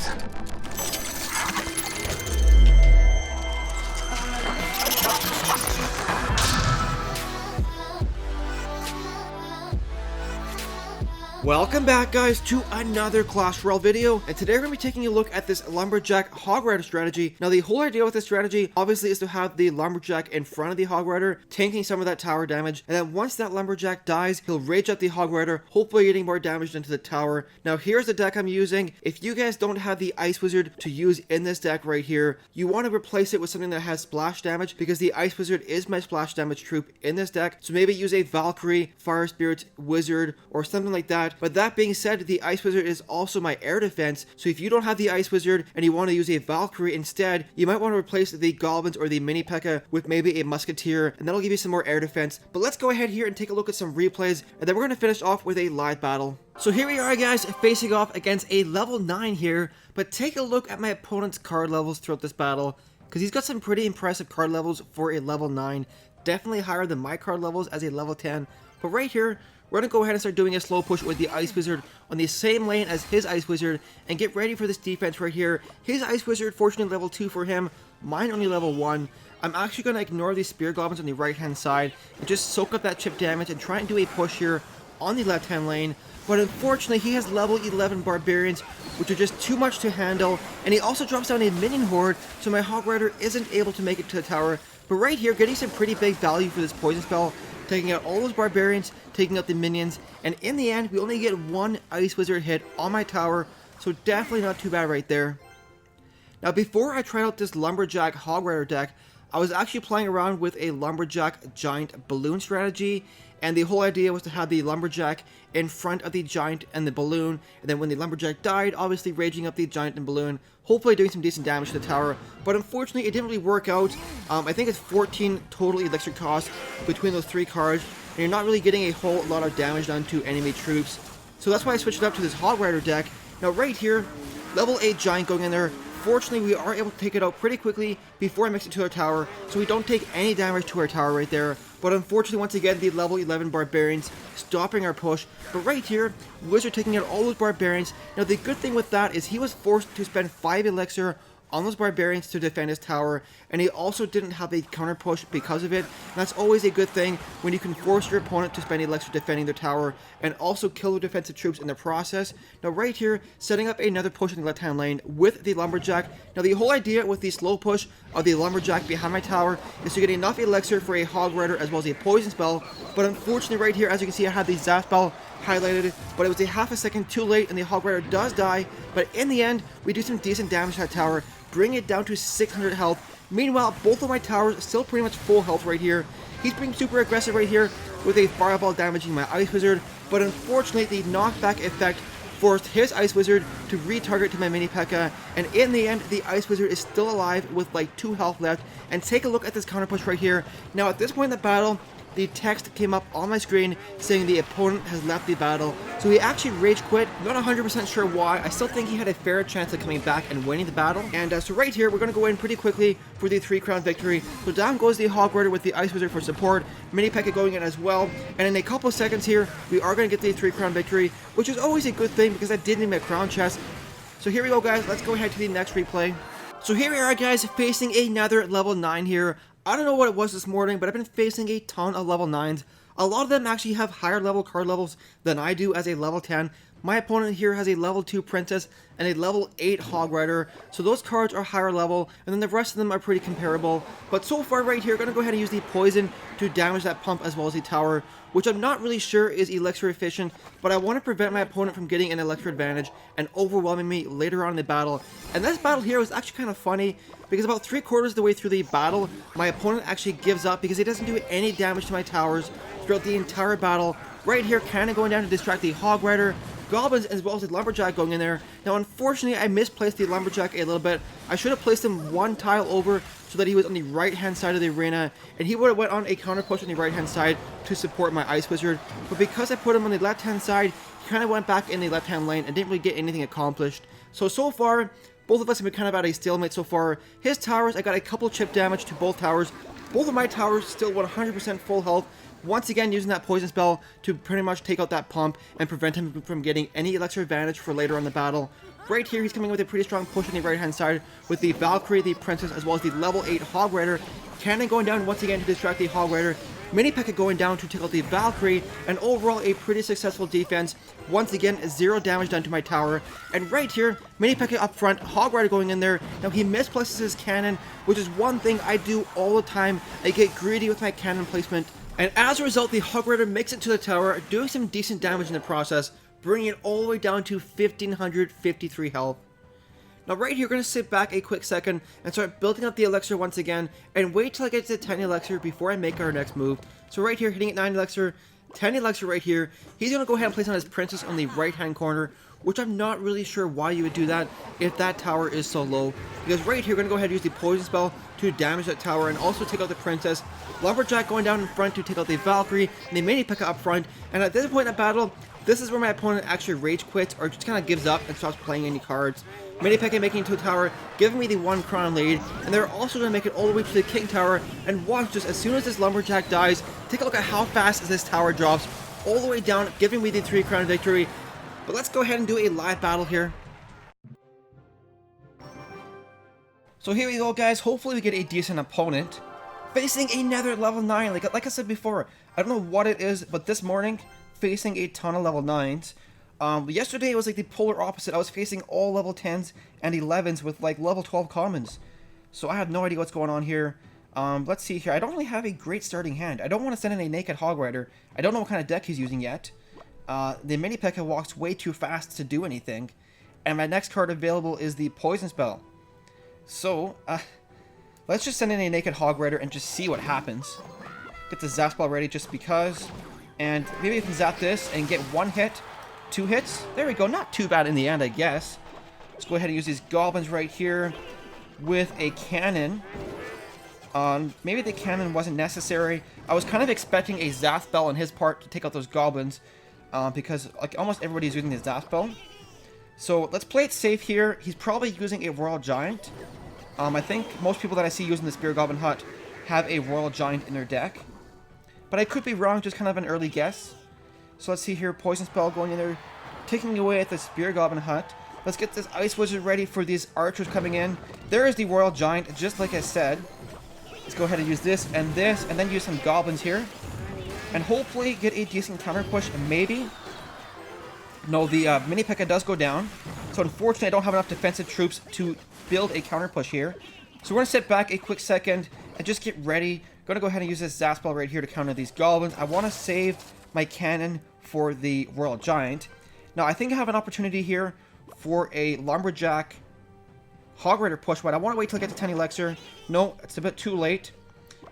death. Welcome back, guys, to another Clash Royale video, and today we're going to be taking a look at this Lumberjack Hog Rider strategy. Now, the whole idea with this strategy, obviously, is to have the Lumberjack in front of the Hog Rider, tanking some of that tower damage, and then once that Lumberjack dies, he'll rage up the Hog Rider, hopefully getting more damage into the tower. Now, here's the deck I'm using. If you guys don't have the Ice Wizard to use in this deck right here, you want to replace it with something that has splash damage, because the Ice Wizard is my splash damage troop in this deck, so maybe use a Valkyrie, Fire Spirit, Wizard, or something like that. But that being said, the Ice Wizard is also my air defense, so if you don't have the Ice Wizard and you want to use a Valkyrie instead, you might want to replace the Goblins or the Mini P.E.K.K.A. with maybe a Musketeer, and that'll give you some more air defense. But let's go ahead here and take a look at some replays, and then we're going to finish off with a live battle. So here we are, guys, facing off against a level 9 here, but take a look at my opponent's card levels throughout this battle, because he's got some pretty impressive card levels for a level 9, definitely higher than my card levels as a level 10, but right here, we're going to go ahead and start doing a slow push with the Ice Wizard on the same lane as his Ice Wizard and get ready for this defense right here. His Ice Wizard, fortunately, level 2 for him. Mine only level 1. I'm actually going to ignore these Spear Goblins on the right-hand side and just soak up that chip damage and try and do a push here on the left-hand lane. But unfortunately, he has level 11 Barbarians, which are just too much to handle. And he also drops down a Minion Horde, so my Hog Rider isn't able to make it to the tower. But right here, getting some pretty big value for this Poison Spell, taking out all those Barbarians, taking out the Minions, and in the end, we only get one Ice Wizard hit on my tower, so definitely not too bad right there. Now, before I tried out this Lumberjack Hog Rider deck, I was actually playing around with a Lumberjack Giant Balloon strategy, and the whole idea was to have the Lumberjack in front of the Giant and the Balloon, and then when the Lumberjack died, obviously raging up the Giant and Balloon, hopefully doing some decent damage to the tower, but unfortunately it didn't really work out. I think it's 14 total elixir cost between those 3 cards, and you're not really getting a whole lot of damage done to enemy troops. So that's why I switched it up to this Hog Rider deck. Now right here, level 8 Giant going in there. Fortunately, we are able to take it out pretty quickly before I mix it to our tower, so we don't take any damage to our tower right there. But unfortunately, once again, the level 11 Barbarians stopping our push. But right here, Wizard taking out all those Barbarians. Now, the good thing with that is he was forced to spend 5 elixir on those Barbarians to defend his tower, and he also didn't have a counter push because of it. And that's always a good thing when you can force your opponent to spend elixir defending their tower and also kill the defensive troops in the process. Now right here, setting up another push in the left hand lane with the Lumberjack. Now the whole idea with the slow push of the Lumberjack behind my tower is to get enough elixir for a Hog Rider as well as a poison spell, but unfortunately right here, as you can see, I have the Zap spell highlighted, but it was a half a second too late and the Hog Rider does die. But in the end, we do some decent damage to that tower, bring it down to 600 health. Meanwhile, both of my towers still pretty much full health right here. He's being super aggressive right here with a Fireball damaging my Ice Wizard, but unfortunately the knockback effect forced his Ice Wizard to retarget to my Mini P.E.K.K.A. and in the end, the Ice Wizard is still alive with like 2 health left. And take a look at this counter push right here. Now at this point in the battle, the text came up on my screen saying the opponent has left the battle. So he actually rage quit. Not 100% sure why. I still think he had a fair chance of coming back and winning the battle. And so right here, we're going to go in pretty quickly for the 3-crown victory. So down goes the Hog Rider with the Ice Wizard for support. Mini P.E.K.K.A. going in as well. And in a couple of seconds here, we are going to get the 3-crown victory, which is always a good thing because I did need my crown chest. So here we go, guys. Let's go ahead to the next replay. So here we are, guys, facing another level 9 here. I don't know what it was this morning, but I've been facing a ton of level 9s. A lot of them actually have higher level card levels than I do as a level 10. My opponent here has a level 2 Princess and a level 8 Hog Rider, so those cards are higher level, and then the rest of them are pretty comparable. But so far right here, going to go ahead and use the Poison to damage that pump as well as the tower, which I'm not really sure is elixir efficient, but I want to prevent my opponent from getting an elixir advantage and overwhelming me later on in the battle. And this battle here was actually kind of funny, because about 3/4 of the way through the battle, my opponent actually gives up because he doesn't do any damage to my towers throughout the entire battle. Right here, kind of going down to distract the Hog Rider, Goblins as well as the Lumberjack going in there. Now unfortunately, I misplaced the Lumberjack a little bit. I should have placed him 1 tile over so that he was on the right hand side of the arena, and he would have went on a counter push on the right hand side to support my Ice Wizard. But because I put him on the left hand side, he kind of went back in the left hand lane and didn't really get anything accomplished. So far, both of us have been kind of at a stalemate so far. His towers, I got a couple chip damage to both towers. Both of my towers still 100% full health. Once again, using that poison spell to pretty much take out that pump and prevent him from getting any elixir advantage for later on in the battle. Right here, he's coming with a pretty strong push on the right-hand side with the Valkyrie, the Princess, as well as the level 8 Hog Rider. Cannon going down once again to distract the Hog Rider. Mini P.E.K.K.A going down to take out the Valkyrie, and overall a pretty successful defense. Once again, 0 damage done to my tower. And right here, Mini P.E.K.K.A up front, Hog Rider going in there. Now he misplaces his cannon, which is one thing I do all the time. I get greedy with my cannon placement. And as a result, the Hog Rider makes it to the tower, doing some decent damage in the process, bringing it all the way down to 1553 health. Now right here, we're going to sit back a quick second and start building up the elixir once again, and wait till I get to 10 elixir before I make our next move. So right here, hitting at 9 elixir, 10 elixir right here. He's going to go ahead and place on his Princess on the right hand corner, which I'm not really sure why you would do that if that tower is so low. Because right here, we're going to go ahead and use the poison spell to damage that tower and also take out the Princess. Lumberjack going down in front to take out the Valkyrie, and the Mini P.E.K.K.A up front. And at this point in the battle, this is where my opponent actually rage quits or just kind of gives up and stops playing any cards. Mini P.E.K.K.A making it to a tower, giving me the 1 crown lead, and they're also going to make it all the way to the King Tower. And watch this, as soon as this Lumberjack dies, take a look at how fast this tower drops all the way down, giving me the 3 crown victory. But let's go ahead and do a live battle here. So here we go, guys. Hopefully we get a decent opponent. Facing another level 9, like I said before, I don't know what it is, but this morning, facing a ton of level 9s. Yesterday it was like the polar opposite. I was facing all level 10s and 11s with like level 12 commons. So I have no idea what's going on here. Let's see here. I don't really have a great starting hand. I don't want to send in a naked Hog Rider. I don't know what kind of deck he's using yet. The Mini P.E.K.K.A walks way too fast to do anything. And my next card available is the Poison Spell. So, let's just send in a naked Hog Rider and just see what happens. Get the Zap Spell ready just because. And maybe we can zap this and get 1 hit. 2 hits. There we go. Not too bad in the end, I guess. Let's go ahead and use these goblins right here with a cannon. Maybe the cannon wasn't necessary. I was kind of expecting a Zap Spell on his part to take out those goblins, because like almost everybody's using the Zap Spell. So let's play it safe here. He's probably using a Royal Giant. I think most people that I see using the Spear Goblin Hut have a Royal Giant in their deck. But I could be wrong, just kind of an early guess. So let's see here, Poison Spell going in there, taking away at the Spear Goblin Hut. Let's get this Ice Wizard ready for these archers coming in. There is the Royal Giant, just like I said. Let's go ahead and use this, and then use some goblins here. And hopefully get a decent counter push, maybe. No, the Mini P.E.K.K.A does go down. So unfortunately, I don't have enough defensive troops to build a counter push here. So we're going to sit back a quick second and just get ready. Going to go ahead and use this Zap Spell right here to counter these goblins. I want to save my cannon for the Royal Giant. Now, I think I have an opportunity here for a Lumberjack Hog Rider push, but I want to wait till I get to 10 elixir. No, it's a bit too late.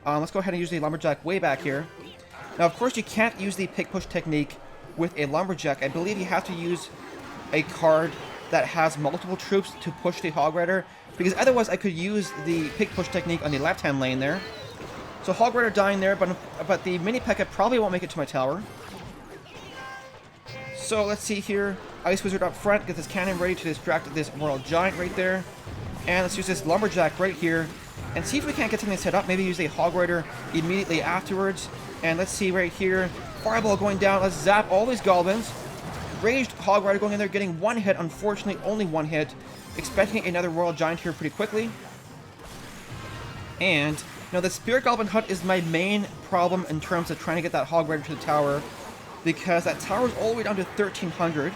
Let's go ahead and use the Lumberjack way back here. Now, of course, you can't use the pick push technique with a Lumberjack. I believe you have to use a card that has multiple troops to push the Hog Rider, because otherwise I could use the pick push technique on the left-hand lane there. So Hog Rider dying there, but the Mini P.E.K.K.A probably won't make it to my tower. So let's see here. Ice Wizard up front, get this cannon ready to distract this Royal Giant right there. And let's use this Lumberjack right here and see if we can't get something set up. Maybe use a Hog Rider immediately afterwards. And let's see right here. Fireball going down. Let's zap all these goblins. Raged Hog Rider going in there, getting 1 hit. Unfortunately, only 1 hit. Expecting another Royal Giant here pretty quickly. And now the Spear Goblin Hut is my main problem in terms of trying to get that Hog Rider to the tower, because that tower is all the way down to 1300.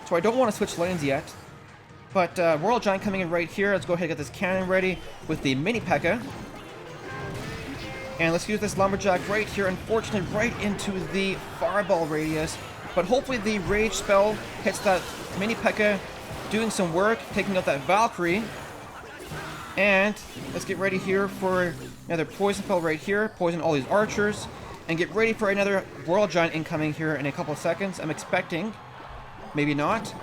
So I don't want to switch lanes yet. But Royal Giant coming in right here. Let's go ahead and get this cannon ready with the Mini P.E.K.K.A. And let's use this Lumberjack right here. Unfortunately, right into the Fireball radius. But hopefully the Rage spell hits that Mini P.E.K.K.A, doing some work, taking out that Valkyrie. And let's get ready here for another Poison spell right here. Poison all these archers. And get ready for another Royal Giant incoming here in a couple of seconds. I'm expecting. Maybe not.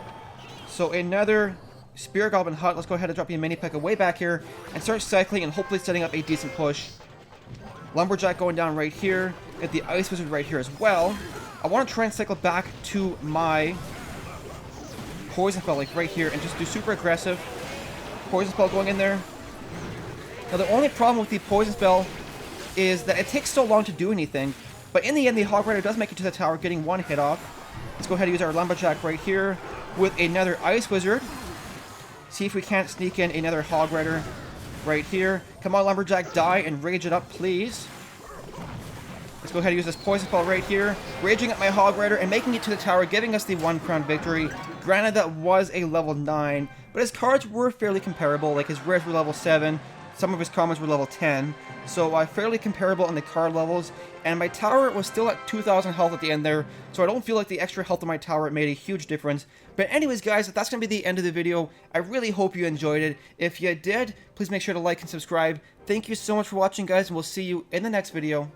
So another Spear Goblin Hut. Let's go ahead and drop the Mini P.E.K.K.A way back here and start cycling and hopefully setting up a decent push. Lumberjack going down right here. Get the Ice Wizard right here as well. I want to try and cycle back to my Poison Spell like right here and just do super aggressive. Poison Spell going in there. Now the only problem with the Poison Spell is that it takes so long to do anything. But in the end, the Hog Rider does make it to the tower, getting 1 hit off. Let's go ahead and use our Lumberjack right here. with another Ice Wizard. See if we can't sneak in another Hog Rider right here. Come on, Lumberjack, die and rage it up, please. Let's go ahead and use this Poison Spell right here. Raging up my Hog Rider and making it to the tower, giving us the 1 crown victory. Granted, that was a level 9, but his cards were fairly comparable. Like, his rares were level 7, some of his commons were level 10. So, fairly comparable in the card levels. And my tower was still at 2,000 health at the end there, so I don't feel like the extra health on my tower made a huge difference. But anyways, guys, that's going to be the end of the video. I really hope you enjoyed it. If you did, please make sure to like and subscribe. Thank you so much for watching, guys, and we'll see you in the next video.